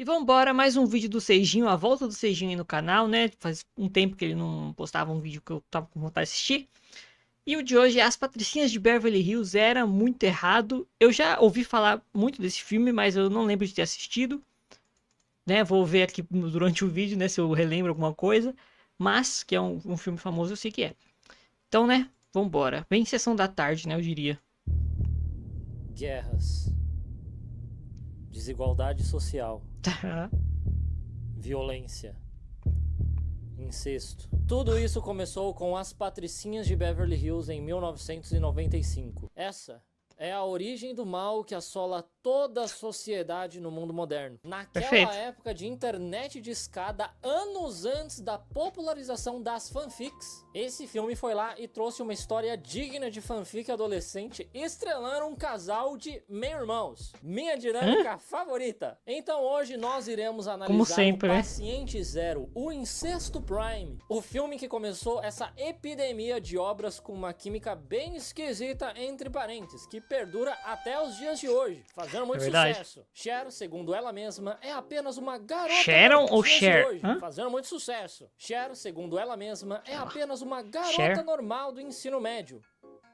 E vambora, mais um vídeo do Seijinho, a volta do Seijinho aí no canal, né? Faz um tempo que ele não postava um vídeo que eu tava com vontade de assistir. E o de hoje é As Patricinhas de Beverly Hills. Era muito errado. Eu já ouvi falar muito desse filme, mas eu não lembro de ter assistido. Né? Vou ver aqui durante o vídeo, né? Se eu relembro alguma coisa. Mas, que é um filme famoso, eu sei que é. Então, né? Vambora. Bem sessão da tarde, né? Eu diria. Guerras, desigualdade social, Tá. violência, incesto. Tudo isso começou com As Patricinhas de Beverly Hills em 1995. Essa é a origem do mal que assola toda a sociedade no mundo moderno. Naquela Perfeito. época de internet de escada, anos antes da popularização das fanfics, esse filme foi lá e trouxe uma história digna de fanfic adolescente, estrelando um casal de meio-irmãos. Minha dinâmica favorita. Então hoje nós iremos analisar sempre, o né? Paciente Zero, o Incesto Prime, o filme que começou essa epidemia de obras com uma química bem esquisita entre parentes, que perdura até os dias de hoje, fazendo muito verdade. sucesso. Cher, segundo ela mesma, é apenas uma garota Sharon nos ou dias de Cher? hoje, Hã? fazendo muito sucesso. Cher, segundo ela mesma, é apenas uma garota Cher? normal do ensino médio,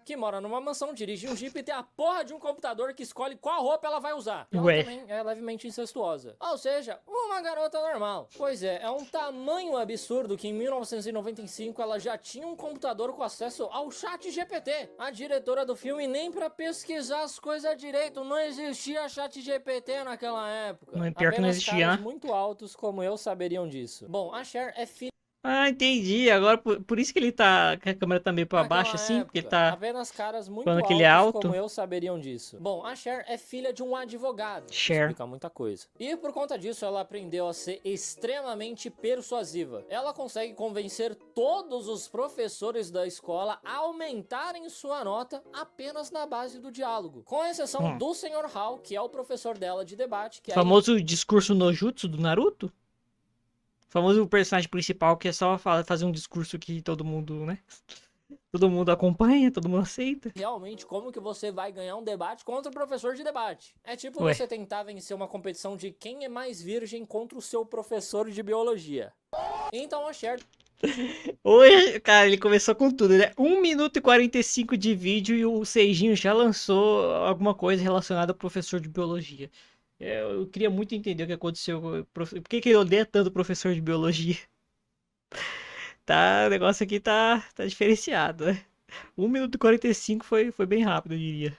que mora numa mansão, dirige um Jeep e tem a porra de um computador que escolhe qual roupa ela vai usar. E ela Ué. também é levemente incestuosa. Ou seja, uma garota normal. Pois é um tamanho absurdo que em 1995 ela já tinha um computador com acesso ao chat GPT. A diretora do filme nem pra pesquisar as coisas direito, não existia chat GPT naquela época. Não, pior que não Apenas existia, caras né? muito altos como eu saberiam disso. Bom, a Cher é filha Ah, entendi. Agora, por isso que ele tá. Que a câmera tá meio pra baixo, naquela assim, porque ele época. tá Apenas caras muito falando que ele é altos como alto. eu saberiam disso. Bom, a Cher é filha de um advogado. Cher. Explica muita coisa. E por conta disso, ela aprendeu a ser extremamente persuasiva. Ela consegue convencer todos os professores da escola a aumentarem sua nota apenas na base do diálogo. Com exceção do Sr. Hall, que é o professor dela de debate, que Famoso discurso no jutsu do Naruto. Famoso personagem principal que é só fazer um discurso que todo mundo, né? Todo mundo acompanha, todo mundo aceita. realmente como que você vai ganhar um debate contra o professor de debate. É tipo Ué. você tentar vencer uma competição de quem é mais virgem contra o seu professor de biologia. Então a Cher Hoje, cara, ele começou com tudo, né? 1 minuto e 45 de vídeo e o Seijinho já lançou alguma coisa relacionada ao professor de biologia. Eu queria muito entender o que aconteceu. Por que ele odeia tanto o professor de biologia? Tá, o negócio aqui tá diferenciado, né? 1 minuto e 45 foi bem rápido, eu diria.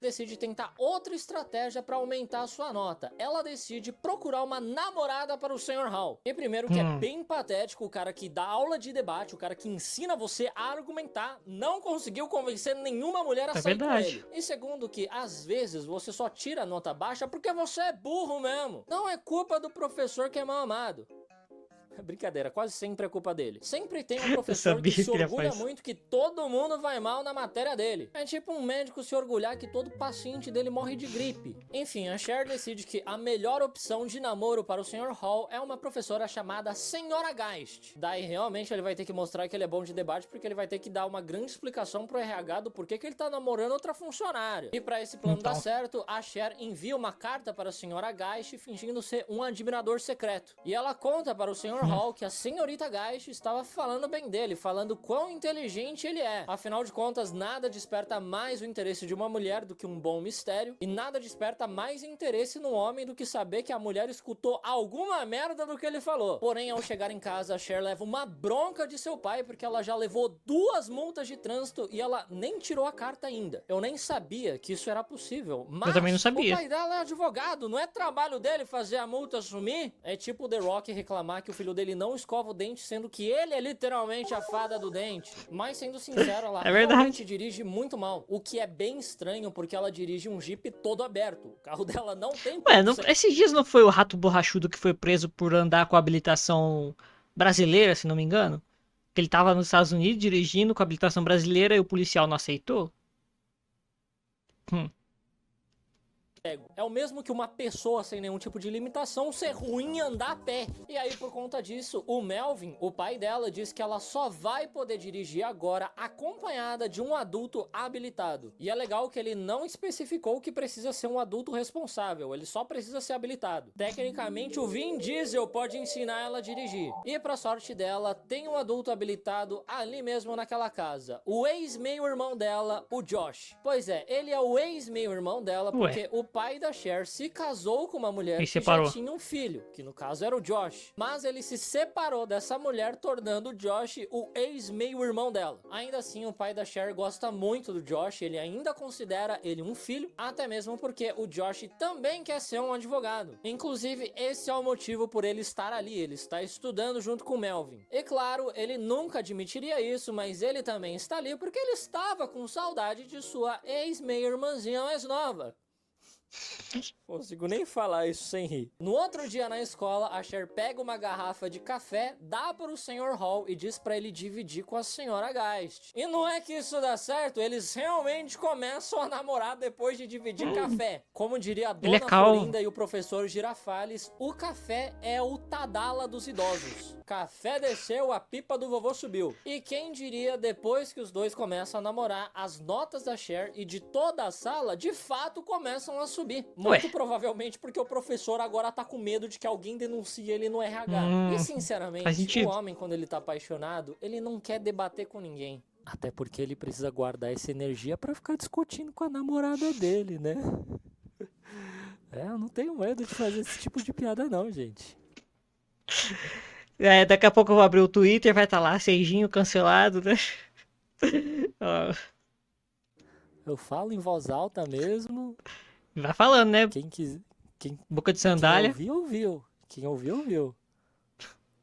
decide tentar outra estratégia para aumentar a sua nota. Ela decide procurar uma namorada para o Sr. Hall. E primeiro que é bem patético, o cara que dá aula de debate, o cara que ensina você a argumentar, não conseguiu convencer nenhuma mulher a sair com ele. E segundo que, às vezes, você só tira nota baixa porque você é burro mesmo. Não é culpa do professor que é mal amado. Brincadeira, quase sempre é culpa dele. Sempre tem um professor que se orgulha muito que todo mundo vai mal na matéria dele. É tipo um médico se orgulhar que todo paciente dele morre de gripe. Enfim, a Cher decide que a melhor opção de namoro para o Sr. Hall é uma professora chamada Senhora Geist. Daí realmente ele vai ter que mostrar que ele é bom de debate, porque ele vai ter que dar uma grande explicação pro RH do porquê que ele tá namorando outra funcionária. E para esse plano dar certo, a Cher envia uma carta para a Senhora Geist fingindo ser um admirador secreto. E ela conta para o Sr. Hall que a senhorita Geist estava falando bem dele, falando quão inteligente ele é. Afinal de contas, nada desperta mais o interesse de uma mulher do que um bom mistério, e nada desperta mais interesse no homem do que saber que a mulher escutou alguma merda do que ele falou. Porém, ao chegar em casa, a Cher leva uma bronca de seu pai, porque ela já levou 2 multas de trânsito e ela nem tirou a carta ainda. Eu nem sabia que isso era possível, mas eu também não sabia. O pai dela é advogado, não é trabalho dele fazer a multa sumir? É tipo o The Rock reclamar que o filho dele não escova o dente, sendo que ele é literalmente a fada do dente. Mas sendo sincero, ela realmente dirige muito mal, o que é bem estranho porque ela dirige um Jeep todo aberto. O carro dela não tem... Ué, esses dias não foi o Rato Borrachudo que foi preso por andar com habilitação brasileira, se não me engano? Que ele tava nos Estados Unidos dirigindo com habilitação brasileira e o policial não aceitou? cego. É o mesmo que uma pessoa sem nenhum tipo de limitação ser ruim em andar a pé. E aí, por conta disso, o Melvin, o pai dela, diz que ela só vai poder dirigir agora acompanhada de um adulto habilitado. E é legal que ele não especificou que precisa ser um adulto responsável, ele só precisa ser habilitado. Tecnicamente, o Vin Diesel pode ensinar ela a dirigir. E pra sorte dela, tem um adulto habilitado ali mesmo naquela casa. O ex-meio-irmão dela, o Josh. Pois é, ele é o ex-meio-irmão dela porque o pai da Cher se casou com uma mulher que já tinha um filho, que no caso era o Josh. Mas ele se separou dessa mulher, tornando o Josh o ex-meio-irmão dela. Ainda assim, o pai da Cher gosta muito do Josh, ele ainda considera ele um filho, até mesmo porque o Josh também quer ser um advogado. Inclusive, esse é o motivo por ele estar ali, ele está estudando junto com o Melvin. E claro, ele nunca admitiria isso, mas ele também está ali porque ele estava com saudade de sua ex-meia-irmãzinha mais nova. Consigo nem falar isso sem rir. No outro dia na escola, a Cher pega uma garrafa de café, dá para o Sr. Hall e diz para ele dividir com a Sra. Geist. E não é que isso dá certo, eles realmente começam a namorar depois de dividir café. Como diria a Dona Florinda e o professor Girafales, o café é o Tadala dos idosos. Café desceu, a pipa do vovô subiu. E quem diria, depois que os dois começam a namorar, as notas da Cher e de toda a sala, de fato, começam a subir. Muito provavelmente porque o professor agora tá com medo de que alguém denuncie ele no RH. E sinceramente, o homem, quando ele tá apaixonado, ele não quer debater com ninguém. Até porque ele precisa guardar essa energia pra ficar discutindo com a namorada dele, né? Eu não tenho medo de fazer esse tipo de piada não, gente. Daqui a pouco eu vou abrir o Twitter, vai estar lá, Seijinho cancelado, né? Eu falo em voz alta mesmo. Vai falando, né? Quem boca de sandália. Quem ouviu. Quem ouviu.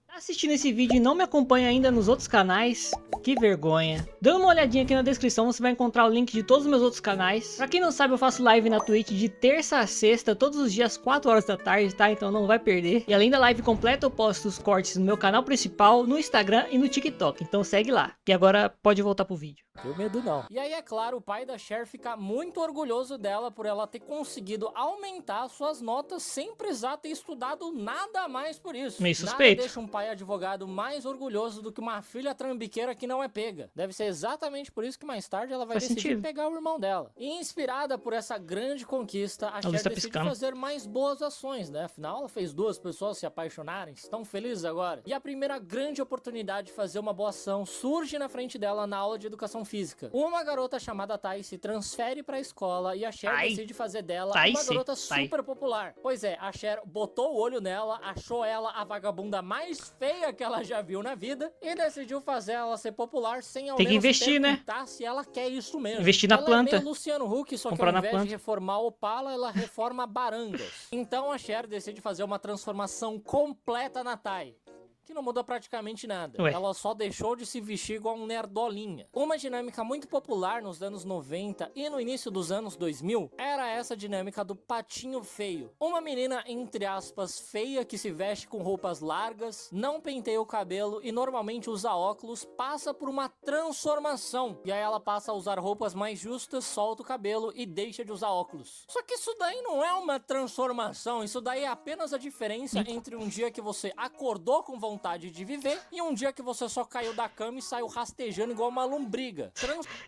Tá assistindo esse vídeo e não me acompanha ainda nos outros canais? Que vergonha. Dando uma olhadinha aqui na descrição, você vai encontrar o link de todos os meus outros canais. Pra quem não sabe, eu faço live na Twitch de terça a sexta, todos os dias, 4 horas da tarde, tá? Então não vai perder. E além da live completa, eu posto os cortes no meu canal principal, no Instagram e no TikTok. Então segue lá. E agora pode voltar pro vídeo. Tenho medo não. E aí, é claro, o pai da Cher fica muito orgulhoso dela por ela ter conseguido aumentar suas notas sem precisar ter estudado nada mais por isso. Meio suspeito. Nada deixa um pai advogado mais orgulhoso do que uma filha trambiqueira que não é pega. Deve ser exatamente por isso que mais tarde ela vai decidir pegar o irmão dela. E inspirada por essa grande conquista, a Cher decide fazer mais boas ações, né? Afinal, ela fez 2 pessoas se apaixonarem, estão felizes agora. E a primeira grande oportunidade de fazer uma boa ação surge na frente dela na aula de educação física. Uma garota chamada Thais se transfere pra escola e a Cher decide fazer dela uma garota super popular. Pois é, a Cher botou o olho nela, achou ela a vagabunda mais feia que ela já viu na vida e decidiu fazer ela ser popular sem ao menos investir, perguntar se ela quer isso mesmo. Investir na planta. É meio Luciano Huck, só que ao invés de reformar Opala, ela reforma Barangas. Então a Cher decide fazer uma transformação completa na Thay, que não mudou praticamente nada. Ela só deixou de se vestir igual um nerdolinha. Uma dinâmica muito popular nos anos 90 e no início dos anos 2000 era essa dinâmica do patinho feio. Uma menina, entre aspas, feia que se veste com roupas largas, não penteia o cabelo e normalmente usa óculos, passa por uma transformação. E aí ela passa a usar roupas mais justas, solta o cabelo e deixa de usar óculos. Só que isso daí não é uma transformação, isso daí é apenas a diferença entre um dia que você acordou com vontade de viver e um dia que você só caiu da cama e saiu rastejando igual uma lombriga.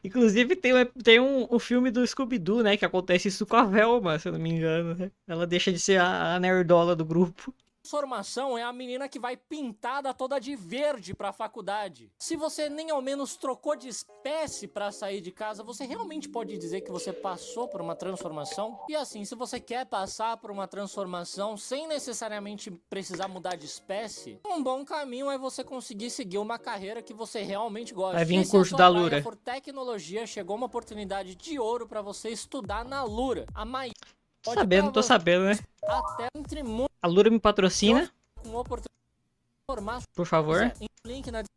Inclusive tem um filme do Scooby-Doo, né, que acontece isso com a Velma, se eu não me engano, né? Ela deixa de ser a nerdola do grupo. Transformação é a menina que vai pintada toda de verde pra faculdade. Se você nem ao menos trocou de espécie pra sair de casa, você realmente pode dizer que você passou por uma transformação? E assim, se você quer passar por uma transformação sem necessariamente precisar mudar de espécie, um bom caminho é você conseguir seguir uma carreira que você realmente gosta. Vai vir um curso da Lura. Por tecnologia, chegou uma oportunidade de ouro pra você estudar na Lura. A maior... Tô sabendo, né? Até entre a Lura me patrocina. Com por favor.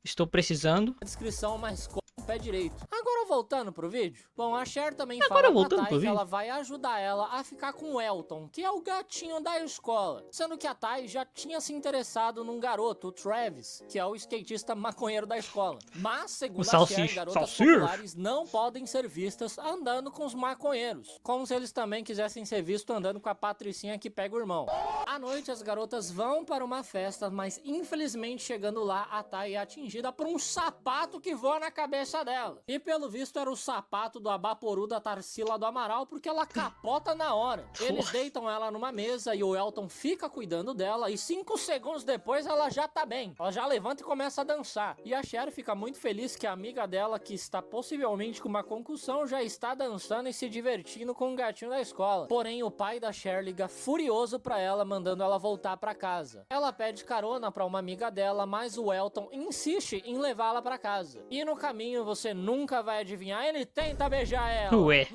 Estou precisando. Descrição, mas pé direito. Agora voltando pro vídeo. Bom, a Cher também Agora fala voltando pra pro Tai que vídeo. ela vai ajudar ela a ficar com o Elton, que é o gatinho da escola. Sendo que a Tai já tinha se interessado num garoto, o Travis, que é o skatista maconheiro da escola. Mas, segundo a Cher, garotas populares não podem ser vistas andando com os maconheiros. Como se eles também quisessem ser vistos andando com a Patricinha que pega o irmão. À noite, as garotas vão para uma festa, mas infelizmente chegando lá, a Tai é atingida por um sapato que voa na cabeça dela. E pelo visto era o sapato do Abaporu da Tarsila do Amaral, porque ela capota na hora. Eles deitam ela numa mesa e o Elton fica cuidando dela, e 5 segundos depois ela já tá bem. Ela já levanta e começa a dançar. E a Cher fica muito feliz que a amiga dela, que está possivelmente com uma concussão, já está dançando e se divertindo com o gatinho da escola. Porém, o pai da Cher liga furioso pra ela, mandando ela voltar pra casa. Ela pede carona pra uma amiga dela, mas o Elton insiste em levá-la pra casa. E no caminho, você nunca vai adivinhar, ele tenta beijar ela. Ué.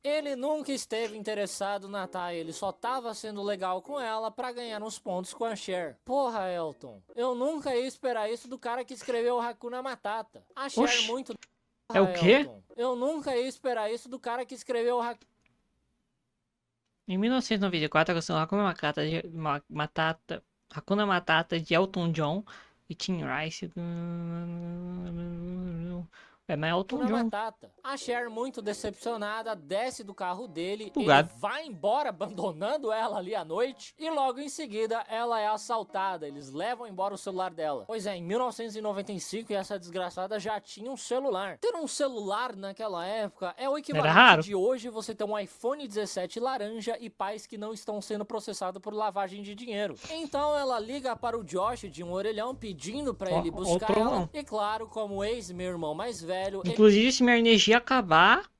Ele nunca esteve interessado na Tai, ele só tava sendo legal com ela pra ganhar uns pontos com a Cher. Porra, Elton, eu nunca ia esperar isso do cara que escreveu o Hakuna Matata. A Cher Oxi. muito... É o quê? Elton, eu nunca ia esperar isso do cara que escreveu o Hakuna... Em 1994, a canção Hakuna Matata de Elton John e Tim Rice. É, mas Elton John. Matata. A Cher, muito decepcionada, desce do carro dele, Bugado. ele vai embora, abandonando ela ali à noite, e logo em seguida ela é assaltada, eles levam embora o celular dela. Pois é, em 1995 essa desgraçada já tinha um celular. Ter um celular naquela época é o equivalente de hoje você ter um iPhone 17 laranja e pais que não estão sendo processados por lavagem de dinheiro. Então ela liga para o Josh de um orelhão pedindo pra ele buscar ela, e claro, como ex meu irmão mais velho, inclusive, se minha energia acabar,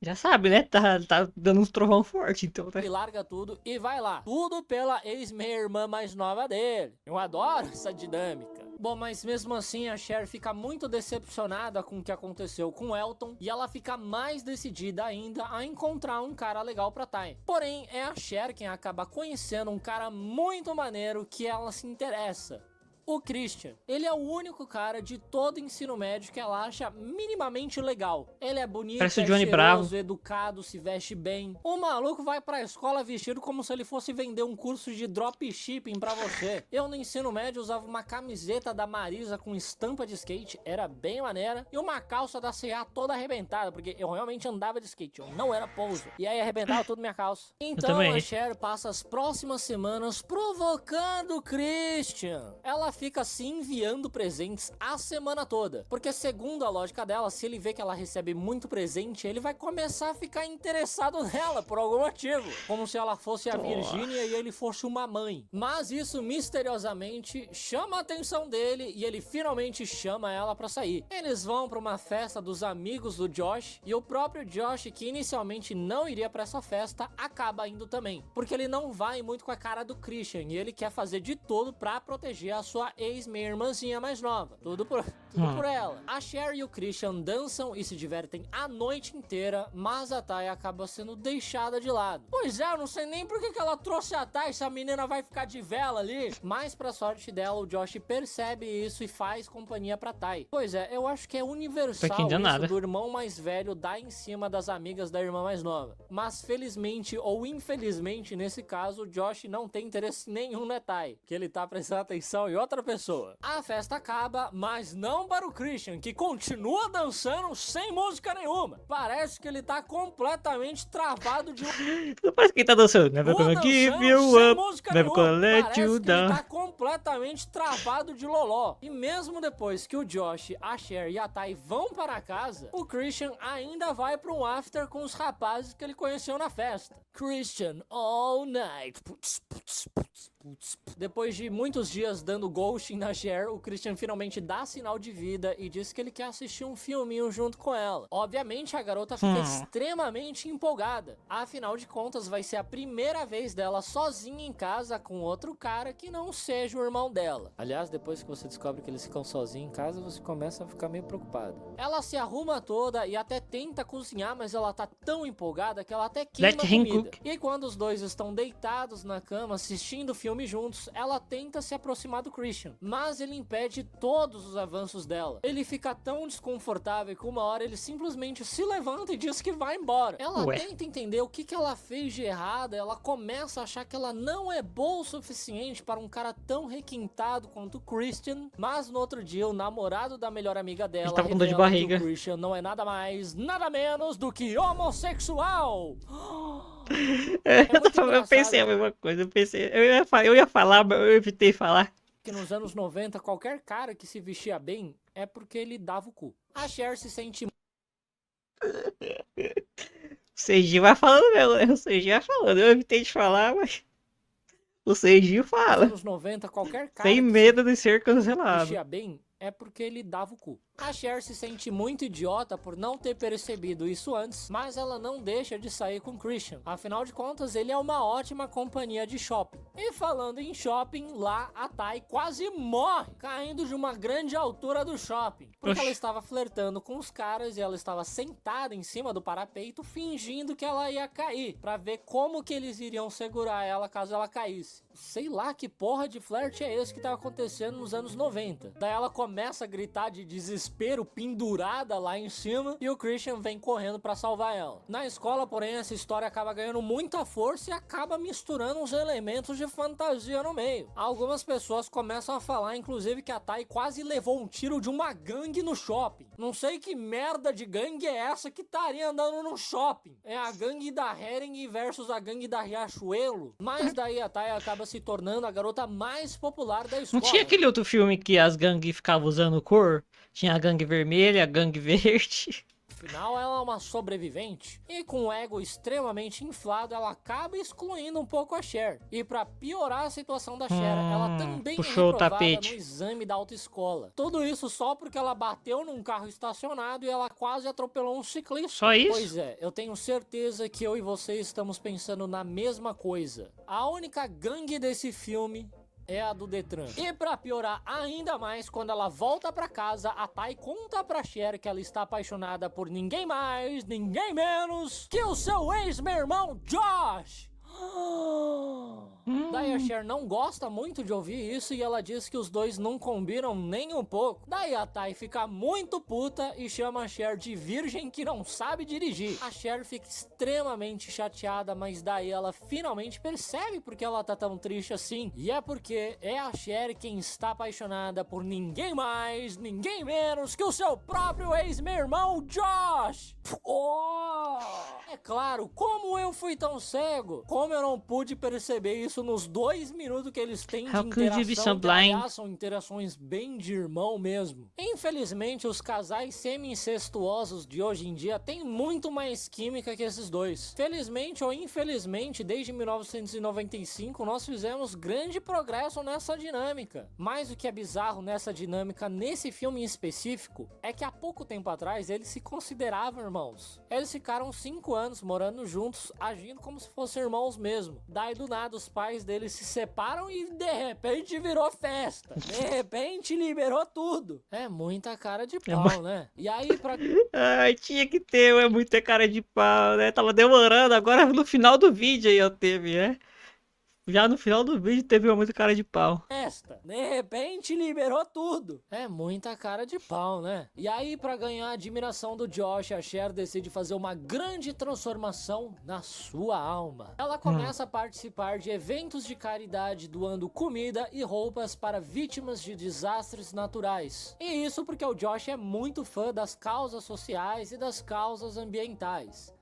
já sabe, né? Tá dando uns trovão forte, então, né? Ele larga tudo e vai lá. Tudo pela ex-meia irmã mais nova dele. Eu adoro essa dinâmica. Bom, mas mesmo assim a Cher fica muito decepcionada com o que aconteceu com o Elton, e ela fica mais decidida ainda a encontrar um cara legal pra Tai. Porém, é a Cher quem acaba conhecendo um cara muito maneiro que ela se interessa. O Christian, ele é o único cara de todo o ensino médio que ela acha minimamente legal. Ele é bonito, parece o é Johnny cheiroso, Bravo, educado, se veste bem. O maluco vai pra escola vestido como se ele fosse vender um curso de dropshipping pra você. Eu no ensino médio usava uma camiseta da Marisa com estampa de skate, era bem maneira, e uma calça da C&A toda arrebentada, porque eu realmente andava de skate, eu não era pouso. E aí arrebentava tudo minha calça. Então a Cher passa as próximas semanas provocando o Christian. Ela fica se enviando presentes a semana toda, porque segundo a lógica dela, se ele vê que ela recebe muito presente, ele vai começar a ficar interessado nela por algum motivo, como se ela fosse a Virgínia e ele fosse uma mãe. Mas isso misteriosamente chama a atenção dele e ele finalmente chama ela pra sair. Eles vão pra uma festa dos amigos do Josh, e o próprio Josh, que inicialmente não iria pra essa festa, acaba indo também, porque ele não vai muito com a cara do Christian e ele quer fazer de tudo pra proteger a sua ex-meia irmãzinha mais nova. Tudo por ela. A Cher e o Christian dançam e se divertem a noite inteira, mas a Tai acaba sendo deixada de lado. Pois é, eu não sei nem por que ela trouxe a Tai, se a menina vai ficar de vela ali. Mas pra sorte dela, o Josh percebe isso e faz companhia pra Tai. Pois é, eu acho que é universal isso do irmão mais velho dar em cima das amigas da irmã mais nova. Mas felizmente ou infelizmente, nesse caso, o Josh não tem interesse nenhum na Tai, que ele tá prestando atenção em outra pessoa. A festa acaba, mas não para o Christian, que continua dançando sem música nenhuma. Parece que ele tá completamente travado de... Não parece que ele tá dançando. Never gonna give you up, never gonna let you down. Ele tá completamente travado de loló. E mesmo depois que o Josh, a Cher e a Tai vão para casa, o Christian ainda vai para um after com os rapazes que ele conheceu na festa. Christian all night. Depois de muitos dias dando ghosting na Cher, o Christian finalmente dá sinal de vida e diz que ele quer assistir um filminho junto com ela. Obviamente a garota fica extremamente empolgada. Afinal de contas, vai ser a primeira vez dela sozinha em casa com outro cara que não seja o irmão dela. Aliás, depois que você descobre que eles ficam sozinhos em casa, você começa a ficar meio preocupado. Ela se arruma toda e até tenta cozinhar, mas ela tá tão empolgada que ela até queima a comida. E quando os dois estão deitados na cama assistindo o filme filme juntos, ela tenta se aproximar do Christian, mas ele impede todos os avanços dela. Ele fica tão desconfortável que uma hora ele simplesmente se levanta e diz que vai embora. Ela tenta entender o que ela fez de errado, ela começa a achar que ela não é boa o suficiente para um cara tão requintado quanto o Christian, mas no outro dia o namorado da melhor amiga dela tava com dor de barriga. que o Christian não é nada mais, nada menos do que homossexual. Eu pensei a mesma coisa, eu ia falar, mas eu evitei falar. Que nos anos 90, qualquer cara que se vestia bem é porque ele dava o cu. A Cher se sente... O Serginho vai falando mesmo, o Serginho vai falando, eu evitei de falar, mas o Serginho fala. Nos anos 90, qualquer cara sem medo de ser que se cancelado. vestia bem é porque ele dava o cu. A Cher se sente muito idiota por não ter percebido isso antes, mas ela não deixa de sair com Christian. Afinal de contas, ele é uma ótima companhia de shopping. E falando em shopping, lá a Tai quase morre caindo de uma grande altura do shopping. Porque ela estava flertando com os caras e ela estava sentada em cima do parapeito, fingindo que ela ia cair, pra ver como que eles iriam segurar ela caso ela caísse. Sei lá que porra de flerte é esse que tá acontecendo nos anos 90. Daí ela começa a gritar de desespero, pendurada lá em cima, e o Christian vem correndo pra salvar ela. Na escola, porém, essa história acaba ganhando muita força e acaba misturando uns elementos de fantasia no meio. Algumas pessoas começam a falar, inclusive, que a Tai quase levou um tiro de uma gangue no shopping. Não sei que merda de gangue é essa que estaria andando no shopping. É a gangue da Hering versus a gangue da Riachuelo. Mas daí a Tai acaba se tornando a garota mais popular da escola. Não tinha aquele outro filme que as gangues ficavam usando cor? Tinha a gangue vermelha, a gangue verde. Afinal, ela é uma sobrevivente e com o ego extremamente inflado, ela acaba excluindo um pouco a Cher. E pra piorar a situação da Cher, ela também puxou é reprovada o tapete. no exame da autoescola. Tudo isso só porque ela bateu num carro estacionado e ela quase atropelou um ciclista. Só isso? Pois é, eu tenho certeza que eu e você estamos pensando na mesma coisa. A única gangue desse filme é a do Detran. E pra piorar ainda mais, quando ela volta pra casa, a Tai conta pra Cher que ela está apaixonada por ninguém mais, ninguém menos que o seu ex-irmão Josh. Daí a Cher não gosta muito de ouvir isso e ela diz que os dois não combinam nem um pouco. Daí a Tai fica muito puta e chama a Cher de virgem que não sabe dirigir. A Cher fica extremamente chateada, mas daí ela finalmente percebe porque ela tá tão triste assim. E é porque é a Cher quem está apaixonada por ninguém mais, ninguém menos que o seu próprio ex-irmão Josh. É claro, como eu fui tão cego? Como eu não pude perceber isso nos 2 minutos que eles têm de interação, que aliás são interações bem de irmão mesmo. Infelizmente, os casais semi-incestuosos de hoje em dia têm muito mais química que esses dois. Felizmente ou infelizmente, desde 1995, nós fizemos grande progresso nessa dinâmica. Mas o que é bizarro nessa dinâmica, nesse filme em específico, é que há pouco tempo atrás eles se consideravam irmãos. Eles ficaram 5 anos morando juntos, agindo como se fossem irmãos mesmo. Daí do nada os pais deles se separam e de repente virou festa. De repente liberou tudo. É muita cara de pau, né? E aí pra... Ai, tinha que ter, é muita cara de pau, né? Tava demorando, agora no final do vídeo aí eu teve, né? Já no final do vídeo teve muita cara de pau. De repente liberou tudo. É muita cara de pau, né? E aí, pra ganhar a admiração do Josh, a Cher decide fazer uma grande transformação na sua alma. Ela começa a participar de eventos de caridade, doando comida e roupas para vítimas de desastres naturais. E isso porque o Josh é muito fã das causas sociais e das causas ambientais.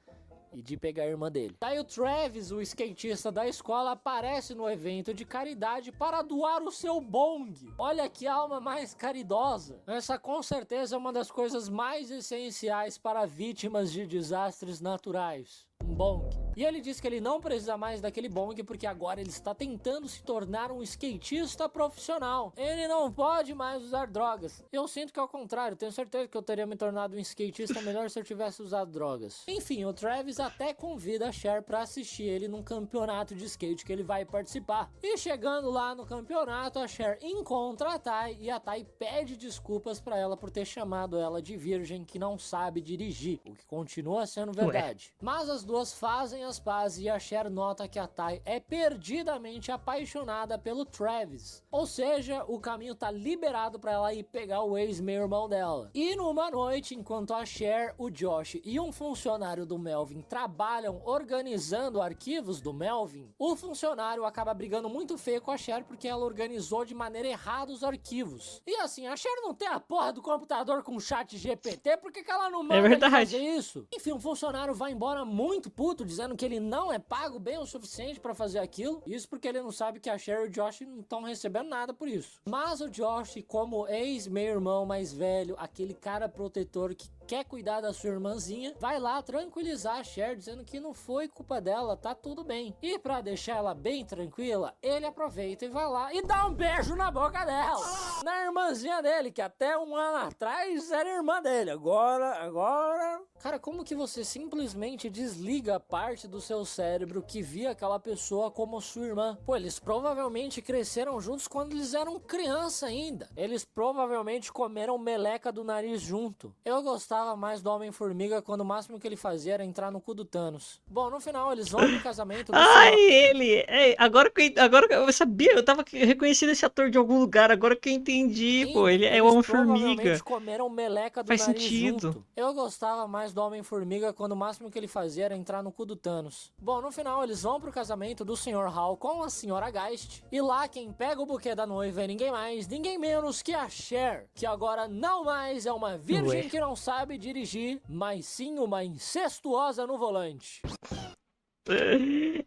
E de pegar a irmã dele. Daí o Travis, o skatista da escola, aparece no evento de caridade para doar o seu bong. Olha que alma mais caridosa. Essa com certeza é uma das coisas mais essenciais para vítimas de desastres naturais. Um bong. E ele diz que ele não precisa mais daquele bong porque agora ele está tentando se tornar um skatista profissional. Ele não pode mais usar drogas. Eu sinto que é o contrário. Tenho certeza que eu teria me tornado um skatista melhor se eu tivesse usado drogas. Enfim, o Travis até convida a Cher para assistir ele num campeonato de skate que ele vai participar. E chegando lá no campeonato, a Cher encontra a Tai e a Tai pede desculpas para ela por ter chamado ela de virgem que não sabe dirigir, o que continua sendo verdade. Mas as as duas fazem as pazes e a Cher nota que a Ty é perdidamente apaixonada pelo Travis. Ou seja, o caminho tá liberado pra ela ir pegar o ex-meio-irmão dela. E numa noite, enquanto a Cher, o Josh e um funcionário do Melvin trabalham organizando arquivos do Melvin, o funcionário acaba brigando muito feio com a Cher porque ela organizou de maneira errada os arquivos. E assim, a Cher não tem a porra do computador com chat GPT, por que ela não manda ele fazer isso? Enfim, o funcionário vai embora muito puto, dizendo que ele não é pago bem o suficiente pra fazer aquilo. Isso porque ele não sabe que a Cher e o Josh não estão recebendo nada por isso. Mas o Josh, como ex-meio-irmão mais velho, aquele cara protetor que quer cuidar da sua irmãzinha, vai lá tranquilizar a Cher, dizendo que não foi culpa dela, tá tudo bem. E pra deixar ela bem tranquila, ele aproveita e vai lá e dá um beijo na boca dela. Na irmãzinha dele, que até um ano atrás era irmã dele. Agora... Cara, como que você simplesmente desliga parte do seu cérebro que via aquela pessoa como sua irmã? Pô, eles provavelmente cresceram juntos quando eles eram criança ainda. Eles provavelmente comeram meleca do nariz junto. Eu gostava mais do Homem-Formiga quando o máximo que ele fazia era entrar no cu do Thanos. Bom, no final eles vão pro casamento do Ai, ele! É, agora que eu sabia, eu tava reconhecendo esse ator de algum lugar, agora que eu entendi, pô, ele é o Homem-Formiga. Provavelmente comeram meleca do Faz nariz sentido. junto. Eu gostava mais do Homem-Formiga quando o máximo que ele fazia era entrar no cu do Thanos. Bom, no final eles vão pro casamento do Sr. Hall com a Sra. Geist. E lá quem pega o buquê da noiva é ninguém mais, ninguém menos que a Cher, que agora não mais é uma virgem que não sabe dirigir, mas sim uma incestuosa no volante.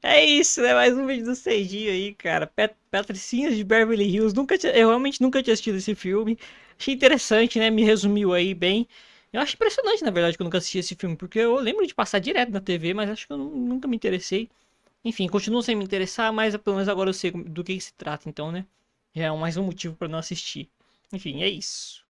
É isso, né? Mais um vídeo do Seijinho aí, cara. Patricinhas de Beverly Hills. Eu realmente nunca tinha assistido esse filme. Achei interessante, né? Me resumiu aí bem. Eu acho impressionante, na verdade, que eu nunca assisti esse filme, porque eu lembro de passar direto na TV, mas acho que eu nunca me interessei. Enfim, continuo sem me interessar, mas pelo menos agora eu sei do que se trata, então, né? Já é mais um motivo pra não assistir. Enfim, é isso.